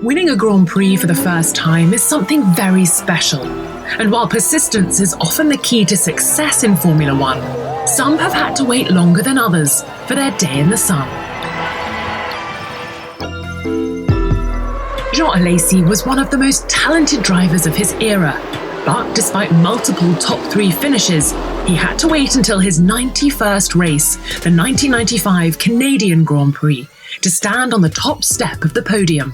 Winning a Grand Prix for the first time is something very special. And while persistence is often the key to success in Formula One, some have had to wait longer than others for their day in the sun. Jean ALESI was one of the most talented drivers of his era, but despite multiple top 3 finishes, he had to wait until his 91st race, the 1995 Canadian Grand Prix, to stand on the top step of the podium.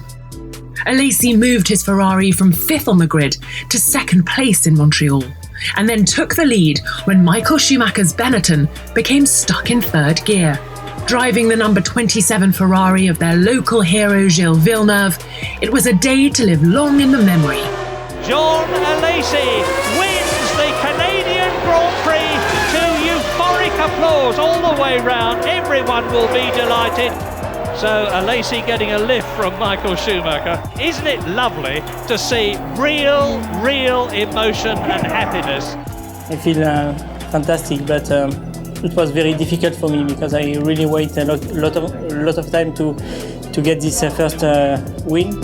ALESI moved his Ferrari from 5th on the grid to 2nd place in Montreal, and then took the lead when Michael Schumacher's Benetton became stuck in 3rd gear. Driving the number 27 Ferrari of their local hero Gilles Villeneuve, it was a day to live long in the memory. Jean ALESI wins the Canadian Grand Prix to euphoric applause all the way round. Everyone will be delighted. So ALESI getting a lift from Michael Schumacher. Isn't it lovely to see real emotion and happiness? I feel fantastic, but it was very difficult for me because I really wait a lot of time to get this first win.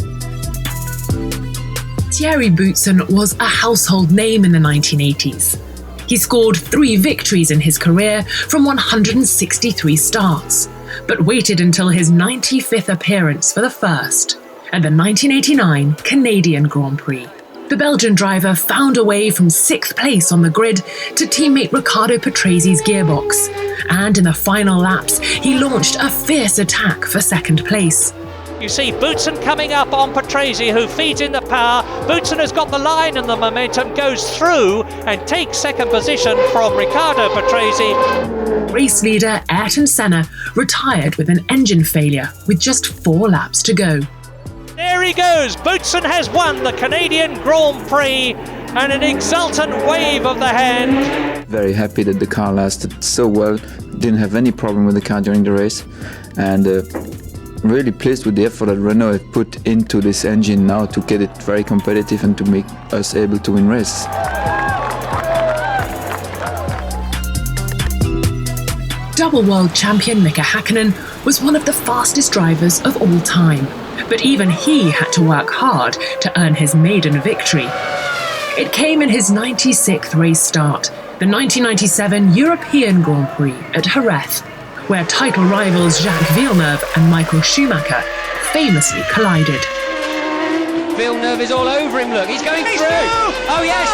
Thierry BOUTSEN was a household name in the 1980s. He scored 3 victories in his career from 163 starts, but waited until his 95th appearance for the first, at the 1989 Canadian Grand Prix. The Belgian driver found a way from 6th place on the grid to teammate Riccardo Patrese gearbox, and in the final laps, he launched a fierce attack for 2nd place. You see BOUTSEN coming up on Patrese, who feeds in the power. BOUTSEN has got the line and the momentum, goes through and takes 2nd position from Riccardo Patrese. Race leader Ayrton Senna retired with an engine failure with just 4 laps to go. There he goes, BOUTSEN has won the Canadian Grand Prix, and an exultant wave of the hand. Very happy that the car lasted so well, didn't have any problem with the car during the race, and really pleased with the effort that Renault have put into this engine now to get it very competitive and to make us able to win races. Double world champion Mika HÄKKINEN was one of the fastest drivers of all time, but even he had to work hard to earn his maiden victory. It came in his 96th race start, the 1997 European Grand Prix at Jerez, where title rivals Jacques Villeneuve and Michael Schumacher famously collided. Villeneuve is all over him, look, he's going through! Oh yes!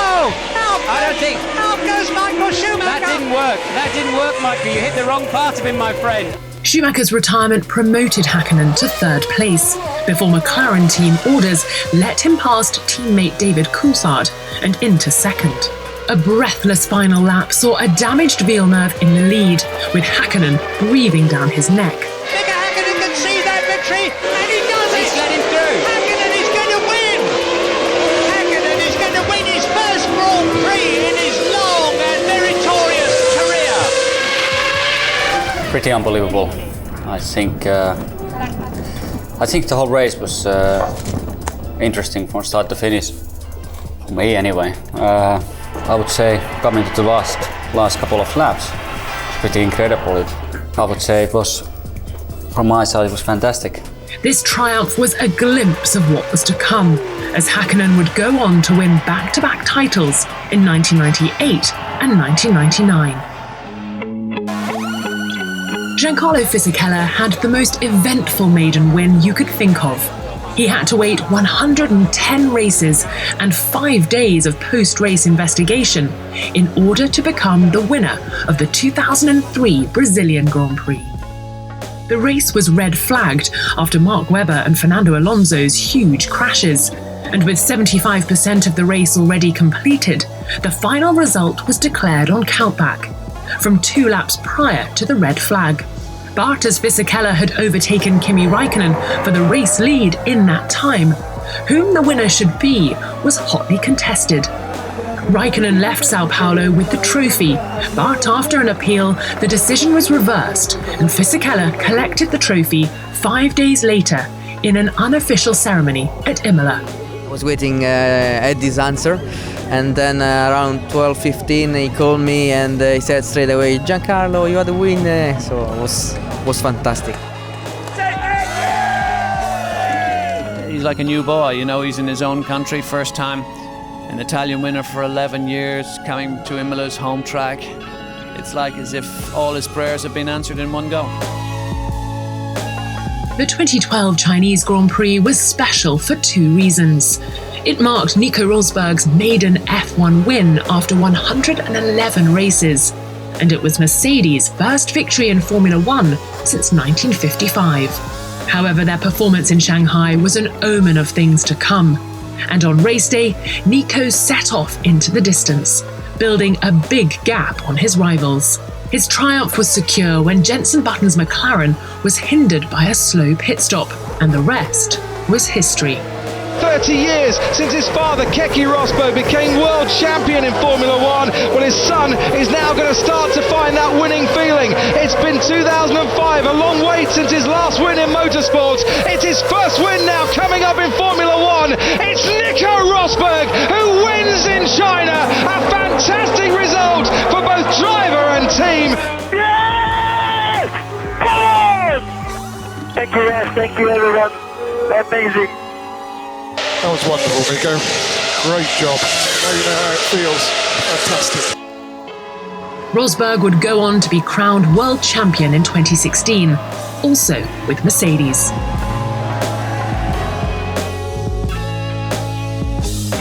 I don't think... Out goes Michael Schumacher! That didn't work, Michael, you hit the wrong part of him, my friend. Schumacher's retirement promoted HÄKKINEN to 3rd place, before McLaren team orders let him past teammate David Coulthard and into 2nd. A breathless final lap saw a damaged Villeneuve in the lead, with HÄKKINEN breathing down his neck. Mika HÄKKINEN can see that victory, and he does it! He's let him through! HÄKKINEN is going to win! HÄKKINEN is going to win his first Grand Prix in his long and meritorious career! Pretty unbelievable. I think the whole race was interesting from start to finish. For me anyway. I would say coming to the last couple of laps, it's pretty incredible. I would say it was, from my side, it was fantastic. This triumph was a glimpse of what was to come, as HÄKKINEN would go on to win back-to-back titles in 1998 and 1999. Giancarlo Fisichella had the most eventful maiden win you could think of. He had to wait 110 races and 5 days of post-race investigation in order to become the winner of the 2003 Brazilian Grand Prix. The race was red flagged after Mark Webber and Fernando Alonso's huge crashes, and with 75% of the race already completed, the final result was declared on countback, from 2 laps prior to the red flag. But as Fisichella had overtaken Kimi Räikkönen for the race lead in that time, whom the winner should be was hotly contested. Räikkönen left Sao Paulo with the trophy, but after an appeal, the decision was reversed and Fisichella collected the trophy 5 days later in an unofficial ceremony at Imola. I was waiting Eddie's answer, and then around 12:15 he called me and he said straight away, "Giancarlo, you are the winner." So it was fantastic. seems like a new boy. You know, he's in his own country, first time, an Italian winner for 11 years, coming to Imola's home track. It's like as if all his prayers have been answered in one go. The 2012 Chinese Grand Prix was special for two reasons. It marked Nico Rosberg's maiden F1 win after 111 races, and it was Mercedes' first victory in Formula One since 1955. However, their performance in Shanghai was an omen of things to come, and on race day, Nico set off into the distance, building a big gap on his rivals. His triumph was secure when Jenson Button's McLaren was hindered by a slow pit stop, and the rest was history. 30 years since his father, Keke Rosberg, became world champion in Formula One. Well, his son is now going to start to find that winning feeling. It's been 2005, a long wait since his last win in motorsports. It's his first win now coming up in Formula One. It's Nico Rosberg who wins in China. A fantastic result for both driver and team. Yes! Come on! Thank you, Ross. Thank you, everyone. Amazing. That was wonderful, Nico. Great job. Now you know how it feels. Fantastic. Rosberg would go on to be crowned world champion in 2016, also with Mercedes.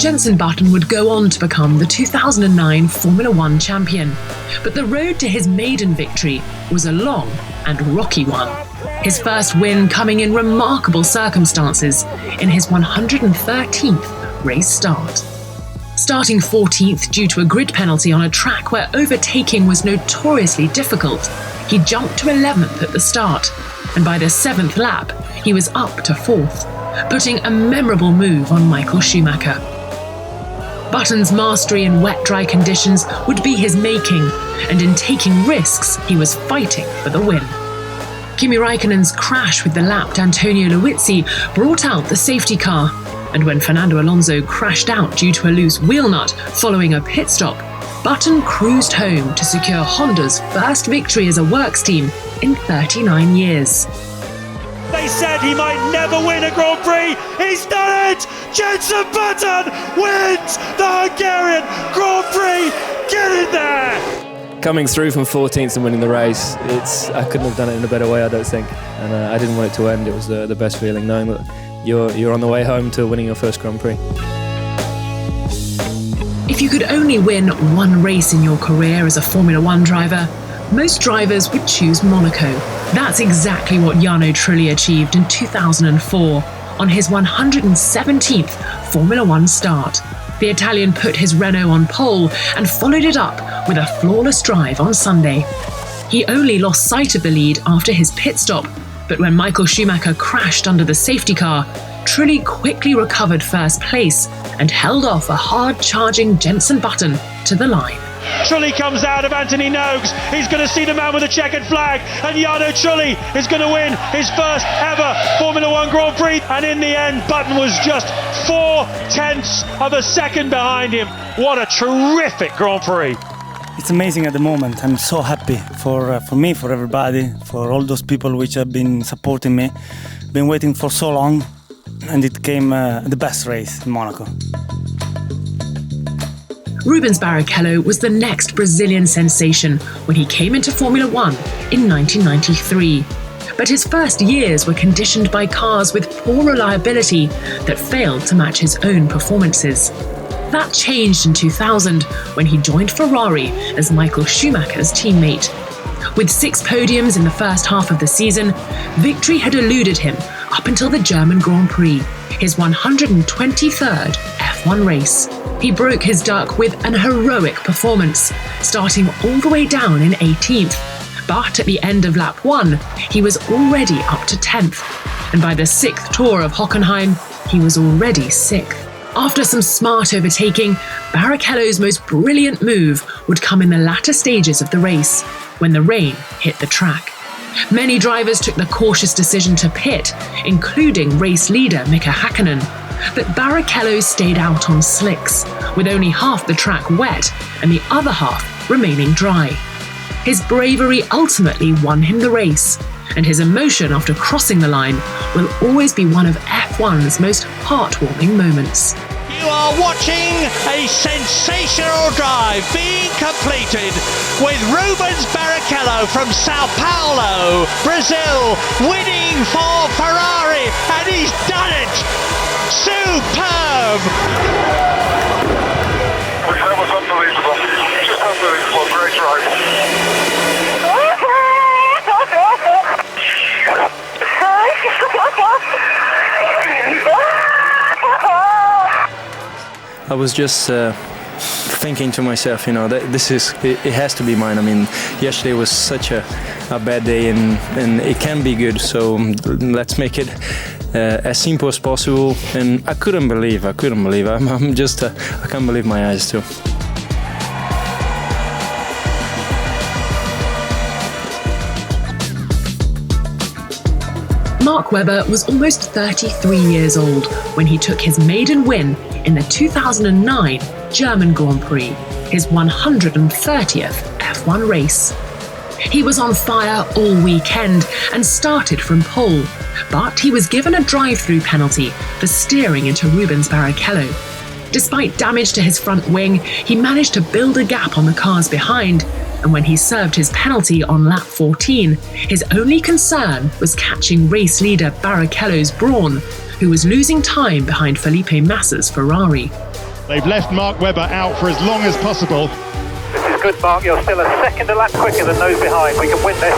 Jenson Button would go on to become the 2009 Formula One champion, but the road to his maiden victory was a long and rocky one. His first win coming in remarkable circumstances in his 113th race start. Starting 14th due to a grid penalty on a track where overtaking was notoriously difficult, he jumped to 11th at the start, and by the 7th lap, he was up to 4th, putting a memorable move on Michael Schumacher. Button's mastery in wet-dry conditions would be his making, and in taking risks, he was fighting for the win. Kimi Räikkönen's crash with the lapped Antonio Liuzzi brought out the safety car, and when Fernando Alonso crashed out due to a loose wheel nut following a pit stop, Button cruised home to secure Honda's first victory as a works team in 39 years. They said he might never win a Grand Prix. He's done it! Jenson Button wins the Hungarian Grand Prix. Get in there! Coming through from 14th and winning the race, I couldn't have done it in a better way, I don't think. And I didn't want it to end. It was the best feeling knowing that you're on the way home to winning your first Grand Prix. If you could only win one race in your career as a Formula One driver, most drivers would choose Monaco. That's exactly what Jarno Trulli achieved in 2004 on his 117th Formula One start. The Italian put his Renault on pole and followed it up with a flawless drive on Sunday. He only lost sight of the lead after his pit stop, but when Michael Schumacher crashed under the safety car, Trulli quickly recovered first place and held off a hard-charging Jenson Button to the line. Trulli comes out of Anthony Noakes. He's going to see the man with the checkered flag, and Jarno Trulli is going to win his first ever Formula One Grand Prix. And in the end, Button was just 0.4 of a second behind him. What a terrific Grand Prix! It's amazing at the moment. I'm so happy for me, for everybody, for all those people which have been supporting me. Been waiting for so long, and it came the best race in Monaco. Rubens Barrichello was the next Brazilian sensation when he came into Formula One in 1993. But his first years were conditioned by cars with poor reliability that failed to match his own performances. That changed in 2000 when he joined Ferrari as Michael Schumacher's teammate. With 6 podiums in the first half of the season, victory had eluded him up until the German Grand Prix, his 123rd F1 race. He broke his duck with an heroic performance, starting all the way down in 18th. But at the end of lap 1, he was already up to 10th. And by the 6th tour of Hockenheim, he was already 6th. After some smart overtaking, Barrichello's most brilliant move would come in the latter stages of the race, when the rain hit the track. Many drivers took the cautious decision to pit, including race leader Mika HÄKKINEN. But Barrichello stayed out on slicks, with only half the track wet and the other half remaining dry. His bravery ultimately won him the race, and his emotion after crossing the line will always be one of F1's most heartwarming moments. You are watching a sensational drive being completed with Rubens Barrichello from Sao Paulo, Brazil, winning for Ferrari, and he's done it! Superb! That was unbelievable. Just unbelievable. Great drive. I was just thinking to myself, you know, that it has to be mine. I mean, yesterday was such a bad day, and it can be good. So let's make it as simple as possible. And I couldn't believe. I'm just, I can't believe my eyes too. Mark Webber was almost 33 years old when he took his maiden win in the 2009 German Grand Prix, his 130th F1 race. He was on fire all weekend and started from pole, but he was given a drive-through penalty for steering into Rubens Barrichello. Despite damage to his front wing, he managed to build a gap on the cars behind, and when he served his penalty on lap 14, his only concern was catching race leader Barrichello's brawn, who was losing time behind Felipe Massa's Ferrari. They've left Mark Webber out for as long as possible. This is good, Mark. You're still a second a lap quicker than those behind. We can win this.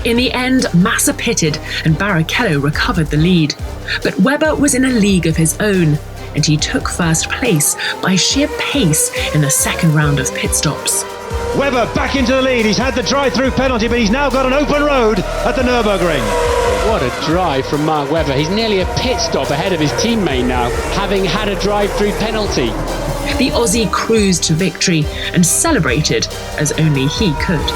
In the end, Massa pitted and Barrichello recovered the lead. But Webber was in a league of his own, and he took first place by sheer pace in the second round of pit stops. Webber back into the lead. He's had the drive-through penalty, but he's now got an open road at the Nürburgring. What a drive from Mark Webber. He's nearly a pit stop ahead of his teammate now, having had a drive-through penalty. The Aussie cruised to victory and celebrated as only he could.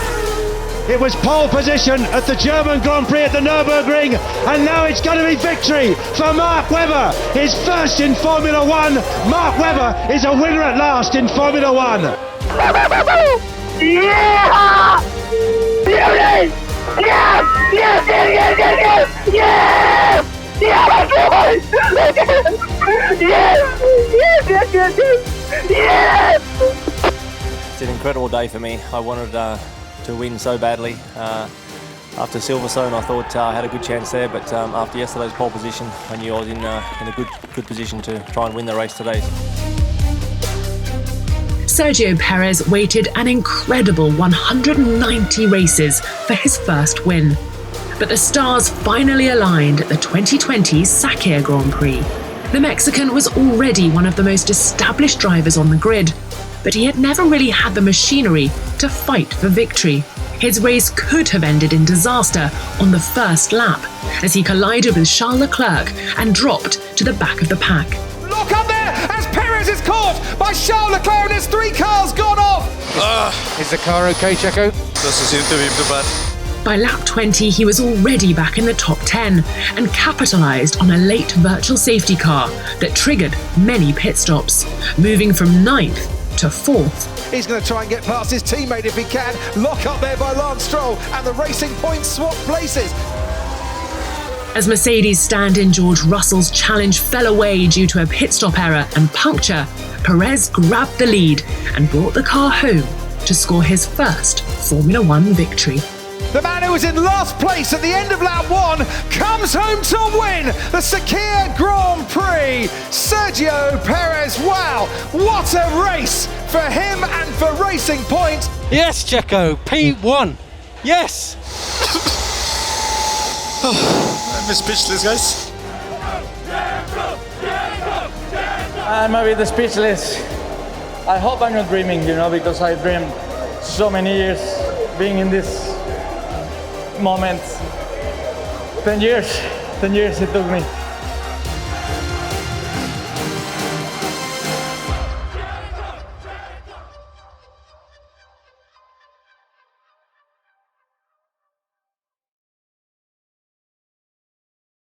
It was pole position at the German Grand Prix at the Nürburgring, and now it's going to be victory for Mark Webber. His first in Formula One. Mark Webber is a winner at last in Formula One. Yeah! Yes! Yes! Yes! Yes! Yes! Yes! Yes! Yes! Yes! Yes! Yes! Yes! It's an incredible day for me. I wanted to win so badly. After Silverstone, I thought I had a good chance there, but after yesterday's pole position, I knew I was in a good position to try and win the race today. Sergio Perez waited an incredible 190 races for his first win. But the stars finally aligned at the 2020 Sakhir Grand Prix. The Mexican was already one of the most established drivers on the grid, but he had never really had the machinery to fight for victory. His race could have ended in disaster on the first lap, as he collided with Charles Leclerc and dropped to the back of the pack. Look up there as Perez is caught by Charles Leclerc and his 3 cars gone off. Is the car okay, Checo? Doesn't seem to be too bad. By lap 20, he was already back in the top 10 and capitalised on a late virtual safety car that triggered many pit stops, moving from 9th to 4th. He's going to try and get past his teammate if he can. Lock up there by Lance Stroll, and the Racing Point swap places. As Mercedes stand-in George Russell's challenge fell away due to a pit stop error and puncture, Perez grabbed the lead and brought the car home to score his first Formula One victory. The man who was in last place at the end of lap 1 comes home to win the Sakhir Grand Prix. Sergio Perez, wow, what a race for him and for Racing Point. Yes, Checo, P1. Yes. I'm speechless, guys. I'm a bit speechless. I hope I'm not dreaming, you know, because I dreamed so many years being in this moment. 10 years it took me.